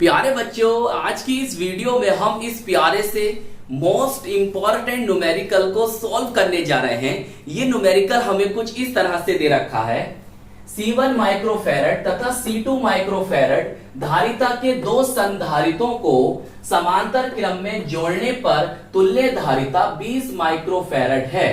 प्यारे बच्चों, आज की इस वीडियो में हम इस प्यारे से मोस्ट इंपॉर्टेंट न्यूमेरिकल को सॉल्व करने जा रहे हैं। ये न्यूमेरिकल हमें कुछ इस तरह से दे रखा है। C1 माइक्रोफैरड तथा C2 माइक्रोफैरड धारिता के दो संधारितों को समांतर क्रम में जोड़ने पर तुल्य धारिता 20 माइक्रोफैरड है।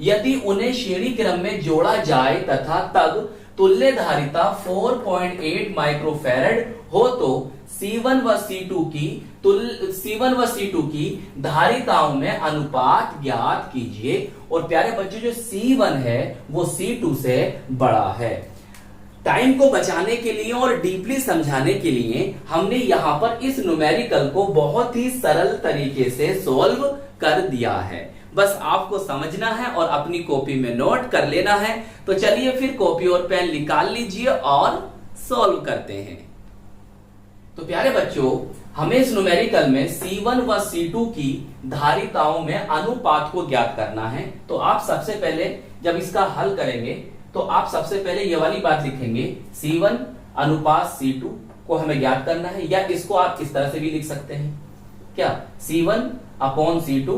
यदि उन्हें श्रेणी क्रम में जोड़ा जाए तथा तब तुल्य धारिता 4.8 माइक्रोफैरड हो तो C1 व C2 की धारिताओं में अनुपात ज्ञात कीजिए। और प्यारे बच्चों, जो C1 है वो C2 से बड़ा है। टाइम को बचाने के लिए और डीपली समझाने के लिए हमने यहां पर इस न्यूमेरिकल को बहुत ही सरल तरीके से सॉल्व कर दिया है। बस आपको समझना है और अपनी कॉपी में नोट कर लेना है। तो चलिए फिर कॉपी और पेन निकाल लीजिए और सॉल्व करते हैं। तो प्यारे बच्चों, हमें इस न्यूमेरिकल में C1 व C2 की धारिताओं में अनुपात को ज्ञात करना है। तो आप सबसे पहले जब इसका हल करेंगे तो आप सबसे पहले ये वाली बात लिखेंगे, C1 अनुपात C2 को हमें ज्ञात करना है। या इसको आप इस तरह से भी लिख सकते हैं, क्या C1 अपॉन C2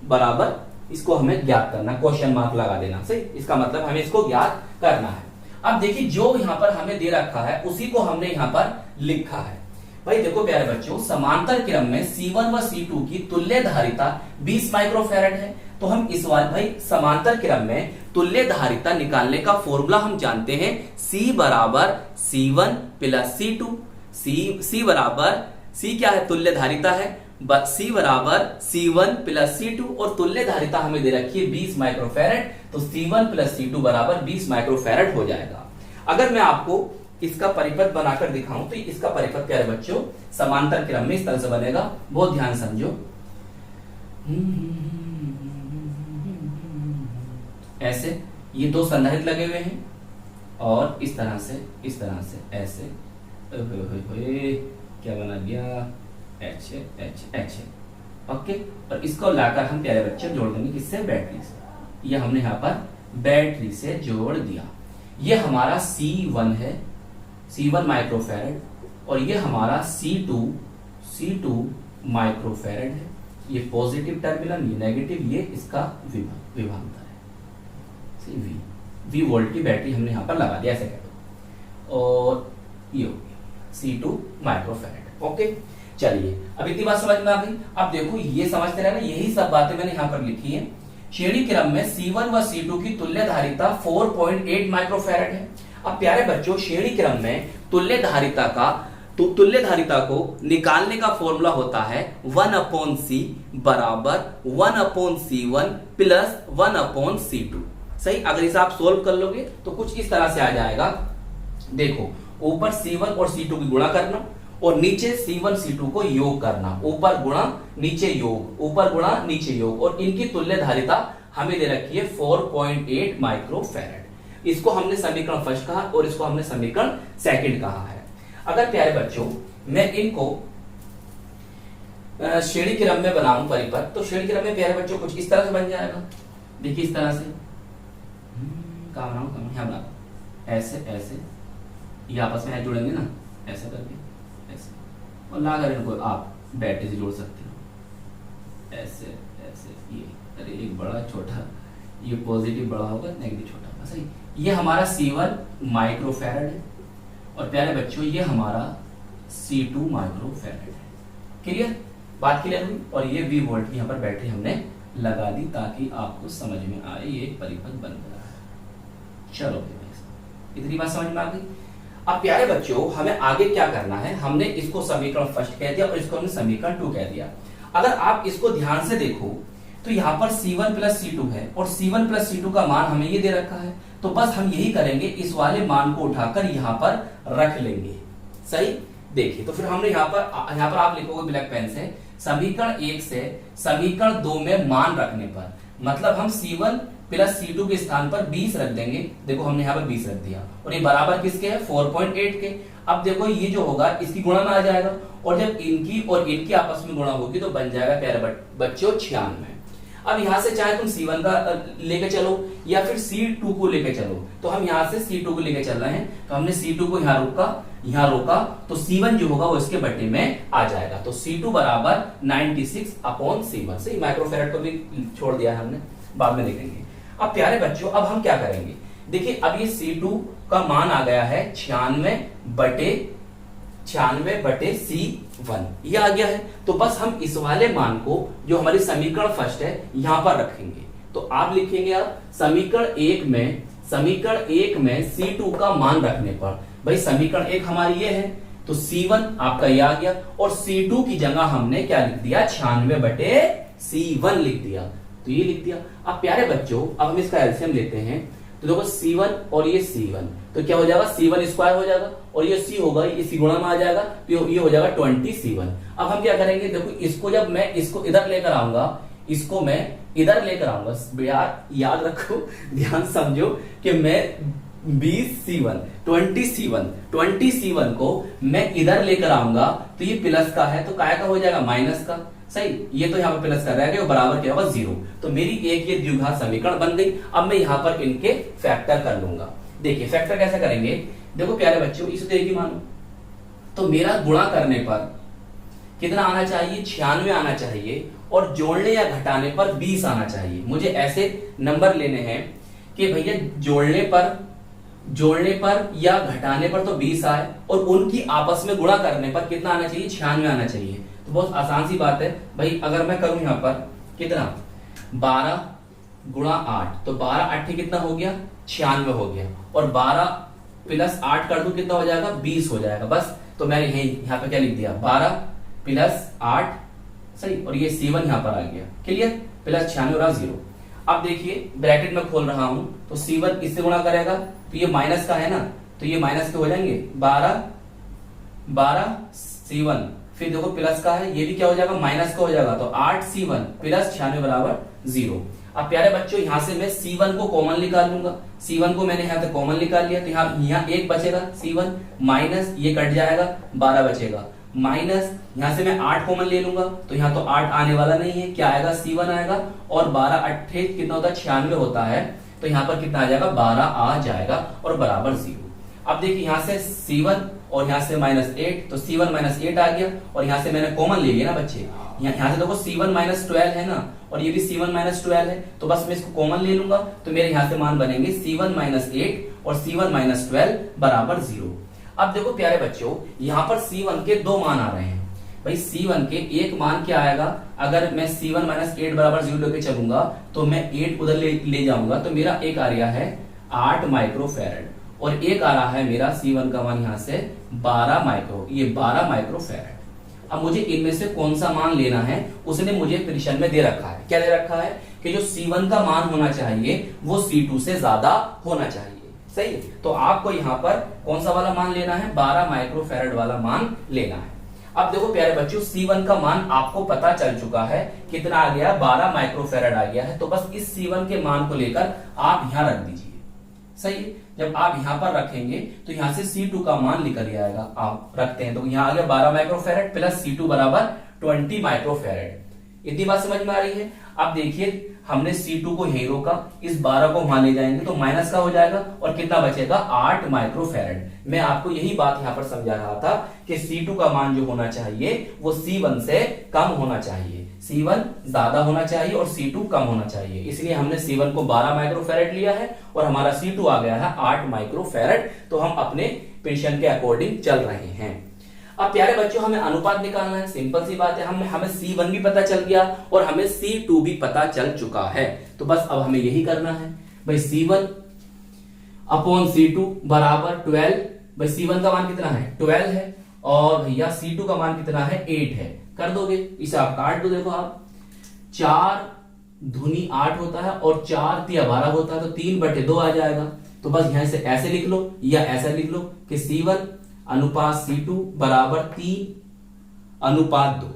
बराबर, इसको हमें ज्ञात करना, क्वेश्चन मार्क लगा देना। सही, इसका मतलब हमें इसको ज्ञात करना है। अब देखिए, जो यहां पर हमें दे रखा है उसी को हमने यहां पर लिखा है। भाई देखो प्यारे बच्चों, समांतर क्रम में C1 व C2 की तुल्य धारिता 20 माइक्रोफैरड है। तो हम इस बार भाई समांतर क्रम में तुल्य धारिता निकालने का फॉर्मूला हम जानते हैं, C बराबर C1 प्लस C2। C बराबर, C क्या है, तुल्य धारिता है, C बराबर C1 प्लस C2 और तुल्य धारिता हमें दे रखी है 20 माइक्रोफैरड। तो C1 प्लस C2 बराबर 20 माइक्रोफैरड हो जाएगा। अगर मैं आपको इसका परिपथ बनाकर दिखाऊं तो इसका परिपथ प्यारे बच्चों समांतर क्रम में इस तरह से बनेगा। बहुत ध्यान समझो, ऐसे ये दो संधारित्र लगे हुए हैं और इस तरह से ऐसे क्या बना दिया, H है। ओके, और इसको लाकर हम प्यारे बच्चे जोड़ देंगे किससे, बैटरी से। ये हमने यहां पर बैटरी से जोड़ दिया। ये हमारा C1 है, C1 माइक्रोफैरड, और ये हमारा C2 माइक्रोफैरड है। ये पॉजिटिव टर्मिनल, ये नेगेटिव, ये इसका विभवांतर है। V वोल्ट की बैटरी हमने यहां पर लगा दिया, ऐसे कह दो। और ये हो गया C2 माइक्रोफैरड। ओके, चलिए अब इतनी बात समझ में आ गई। अब देखो, ये समझते रहना, यही सब बातें मैंने यहां पर लिखी है। श्रेणी क्रम में C1 व C2 की तुल्य धारिता 4.8 माइक्रोफैरड है। अब प्यारे बच्चों, श्रेणी क्रम में तुल्य धारिता को निकालने का फॉर्मूला होता है 1/C बराबर 1/C1 प्लस 1/C2। सही, अगर इसे आप सोल्व कर लोगे तो कुछ इस तरह से आ जाएगा। देखो, ऊपर C1 और C2 की गुणा करना और नीचे C1 C2 को योग करना, ऊपर गुणा नीचे योग, ऊपर गुणा नीचे योग, और इनकी तुल्य धारिता हमें दे रखी है 4.8 माइक्रोफैरड। इसको हमने समीकरण फर्स्ट कहा और इसको हमने समीकरण सेकंड कहा है। अगर प्यारे बच्चों मैं इनको श्रेणी क्रम में बनाऊं परिपथ, तो श्रेणी क्रम में प्यारे बच्चों कुछ इस तरह से बन जाएगा। देखिए इस तरह से कहां बनाऊं, ऐसे ये आपस में जुड़ेंगे ना, ऐसे करके ऐसे, और लाकर इनको आप बैटरी से जोड़ सकते हो, ऐसे। ये अरे एक बड़ा छोटा, ये पॉजिटिव बड़ा होगा, नेगेटिव छोटा होगा। सही, ये हमारा C1 माइक्रोफैरड है और प्यारे बच्चों ये हमारा C2 माइक्रोफैरड है। क्लियर, बात क्लियर हुई। और ये V वोल्ट की यहाँ पर बैटरी हमने लगा दी ताकि आपको समझ में आए ये परिपथ बन रहा है। चलो इतनी बात समझ में आ गई। अब प्यारे बच्चों, हमें आगे क्या करना है, हमने इसको समीकरण फर्स्ट कह दिया और इसको हमने समीकरण 2 कह दिया। अगर आप इसको ध्यान से देखो तो यहाँ पर C1 प्लस C2 है और C1 प्लस C2 का मान हमें ये दे रखा है। तो बस हम यही करेंगे, इस वाले मान को उठाकर यहाँ पर रख लेंगे। सही, देखिए तो फिर हमने यहाँ पर आप लिखोगे ब्लैक पेन से, समीकरण 1 से समीकरण 2 में मान रखने पर, मतलब हम C1 प्लस C2 के स्थान पर 20 रख देंगे। देखो हमने यहाँ पर 20 रख दिया और ये बराबर किसके है, 4.8 के। अब देखो ये जो होगा इसकी गुणा में आ जाएगा और जब इनकी और इनकी आपस में गुणा होगी तो बन जाएगा प्यारे बच्चों 96। अब यहां से चाहे तुम C1 का लेके चलो या फिर C2 को लेके चलो, तो हम यहां से C2 को लेके चल रहे हैं। तो हमने C2 को यहां रोका यहां रोका तो C1 जो होगा वो इसके बटे में आ जाएगा। तो C2 बराबर 96/C1 से माइक्रोफेरेड को भी छोड़ दिया है हमने, बाद में देखेंगे। अब प्यारे बच्चों अब हम क्या करेंगे, देखिए अब ये C2 का मान आ गया है 96/C1 ये आ गया है। तो बस हम इस वाले मान को जो हमारी समीकरण फर्स्ट है यहां पर रखेंगे। तो आप लिखेंगे अब समीकरण एक में C2 का मान रखने पर, भाई समीकरण 1 हमारी ये है तो C1 आपका ये आ गया और C2 की जगह हमने क्या लिख दिया 96/C1 लिख दिया, तो ये लिख दिया। अब प्यारे बच्चों अब हम इसका एलसीएम लेते हैं, तो देखो C1 और ये C1 तो क्या हो जाएगा C1 स्क्वायर हो जाएगा और ये C होगा ये C गुणा में आ जाएगा तो ये हो जाएगा 20C1। अब हम क्या करेंगे, देखो इसको जब मैं इसको इधर लेकर आऊंगा, इसको मैं इधर लेकर आऊंगा, याद रखो ध्यान समझो कि मैं 20C1 को मैं इधर लेकर आऊंगा तो ये प्लस का है तो काय का हो जाएगा माइनस का, सही। ये तो यहाँ पर प्लस कर रहेगा, बराबर क्या होगा 0। तो मेरी एक ये द्विघात समीकरण बन गई। अब मैं यहाँ पर इनके फैक्टर कर लूंगा। देखिए फैक्टर कैसे करेंगे, देखो प्यारे बच्चों इसे तो एक ही मानो, तो मेरा गुणा करने पर कितना आना चाहिए 96 आना चाहिए और जोड़ने या घटाने पर 20 आना चाहिए। मुझे ऐसे नंबर लेने हैं कि भैया जोड़ने पर या घटाने पर तो 20 आए और उनकी आपस में गुणा करने पर कितना आना चाहिए 96 आना चाहिए। तो बहुत आसान सी बात है भाई, अगर मैं करूं यहां पर कितना 12 गुणा 8 तो 12 8 कितना हो गया 96 हो गया और 12 प्लस 8 कर दूं कितना हो जाएगा 20 हो जाएगा बस। तो मैंने यहाँ पे क्या लिख दिया 12 प्लस 8 सही और ये C1 यहां पर आ गया, क्लियर, प्लस 96 और 0। अब देखिए ब्रैकेट में खोल रहा हूं तो C1 इससे गुणा करेगा तो ये माइनस का है ना, तो ये माइनस के हो जाएंगे 12 C1, फिर देखो प्लस का है ये भी क्या हो जाएगा माइनस का हो जाएगा तो 8 C1 प्लस 96 बराबर 0। अब प्यारे बच्चों यहां से मैं C1 को कॉमन निकाल लूंगा, C1 को मैंने यहां से कॉमन निकाल लिया तो यहाँ एक बचेगा C1 माइनस ये कट जाएगा 12 बचेगा माइनस यहां से मैं 8 कॉमन ले लूंगा तो यहाँ तो 8 आने वाला नहीं है, क्या आएगा C1 आएगा और 12 8 कितना होता है 96 होता है तो यहाँ पर कितना आ जाएगा 12 आ जाएगा और बराबर 0। अब देखिए यहां से C1 और यहां से -8 तो C1 -8 आ गया और यहां से मैंने कॉमन ले लिया ना बच्चे, यहां से देखो C1 -12 है ना और ये भी C1 -12 है तो बस मैं इसको कॉमन ले लूंगा तो मेरे यहां से मान बनेंगे C1 -8 और C1 -12 बराबर 0। अब देखो प्यारे बच्चों यहां पर C1 के दो मान आ रहे हैं, भाई C1 के एक मान क्या आएगा, अगर मैं C1 -8 बराबर 0 लेके चलूंगा तो मैं 8 उधर ले जाऊंगा तो मेरा एक आ रहा है 8 माइक्रोफैरड और एक आ रहा है मेरा C1 का मान यहां से 12 माइक्रोफैरड। अब मुझे इनमें से कौन सा मान लेना है उसने मुझे प्रश्न में दे रखा है, क्या दे रखा है कि जो C1 का मान होना चाहिए वो C2 से ज्यादा होना चाहिए, सही। तो आपको यहां पर कौन सा वाला मान लेना है 12 माइक्रोफैरड वाला मान लेना है। अब देखो प्यारे बच्चों C1 का मान आपको पता चल चुका है कितना आ गया 12 माइक्रोफैरड आ गया है, तो बस इस C1 के मान को लेकर आप यहां रख दीजिए, सही। जब आप यहां पर रखेंगे तो यहां से C2 का मान निकल आएगा, आप रखते हैं तो यहां आ गया 12 माइक्रोफैरड प्लस C2 बराबर 20 माइक्रोफैरड। इतनी बात समझ में आ रही है। अब देखिए हमने C2 को यहीं रोका, इस 12 को वहां ले जाएंगे तो माइनस का हो जाएगा और कितना बचेगा 8 माइक्रोफैरड। मैं आपको यही बात यहां पर समझा रहा था कि C2 का मान जो होना चाहिए वो C1 से कम होना चाहिए, C1 ज्यादा होना चाहिए और C2 कम होना चाहिए, इसलिए हमने C1 को 12 माइक्रोफैरड लिया है और हमारा C2 आ गया है 8 माइक्रोफैरड। तो हम अपने प्रश्न के अकॉर्डिंग चल रहे हैं। अब प्यारे बच्चों हमें अनुपात निकालना है, सिंपल सी बात है, हमें C1 भी पता चल गया और हमें C2 भी पता चल चुका है, तो बस अब हमें यही करना है भाई C1 अपॉन C2 बराबर 12। भाई C1 का मान कितना है 12 है और भैया C2 का मान कितना है 8 है, कर दोगे इसे आप काट दो, देखो आप 4 दूनी 8 होता है और 4 तिया 12 होता है तो 3/2 आ जाएगा। तो बस यहां से ऐसे लिख लो या ऐसा लिख लो कि C1 अनुपात C2 बराबर 3:2,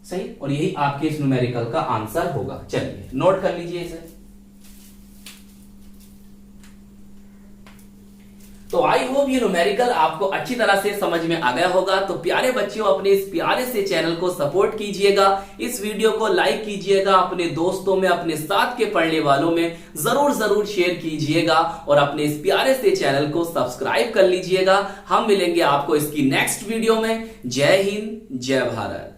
सही। और यही आपके इस न्यूमेरिकल का आंसर होगा। चलिए नोट कर लीजिए इसे। तो आई होप ये न्यूमेरिकल आपको अच्छी तरह से समझ में आ गया होगा। तो प्यारे बच्चों, अपने इस प्यारे से चैनल को सपोर्ट कीजिएगा, इस वीडियो को लाइक कीजिएगा, अपने दोस्तों में, अपने साथ के पढ़ने वालों में जरूर शेयर कीजिएगा और अपने इस प्यारे से चैनल को सब्सक्राइब कर लीजिएगा। हम मिलेंगे आपको इसकी नेक्स्ट वीडियो में। जय हिंद, जय भारत।